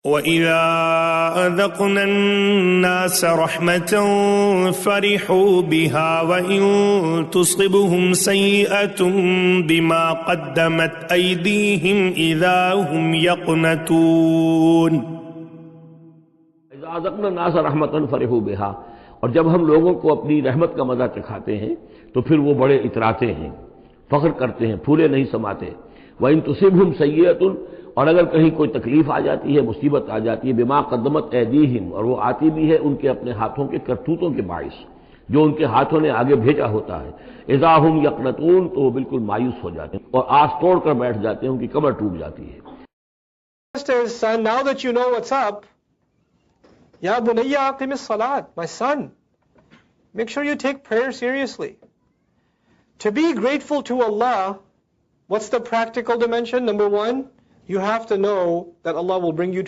وَإِذَا أَذَقْنَا النَّاسَ رَحْمَةً فَرِحُوا بِهَا وَإِن تُصِبْهُمْ سَيِّئَةٌ بِمَا قَدَّمَتْ أَيْدِيهِمْ إِذَا هُمْ يَقْنَطُونَ اذا اذقنا الناس رحمۃ فرحوا بها، اور جب ہم لوگوں کو اپنی رحمت کا مزہ چکھاتے ہیں تو پھر وہ بڑے اتراتے ہیں، فخر کرتے ہیں، پھولے نہیں سماتے۔ وَإِن تُصِبْهُمْ سَيِّئَةٌ، اور اگر کہیں کوئی تکلیف آ جاتی ہے، مصیبت آ جاتی ہے، بما قدمت ایدیہم، اور وہ آتی بھی ہے ان کے اپنے ہاتھوں کے کرتوتوں کے باعث، جو ان کے ہاتھوں نے آگے بھیجا ہوتا ہے، اذا ہم یقنطون، تو وہ بالکل مایوس ہو جاتے ہیں اور آس توڑ کر بیٹھ جاتے ہیں، ان کی کمر ٹوٹ جاتی ہے۔ Son, now that you know what's up, Ya bunayya aqimis salat, my son, make sure you take prayer seriously. To be grateful to Allah, what's the practical dimension? Number one, you have to know that Allah will bring you to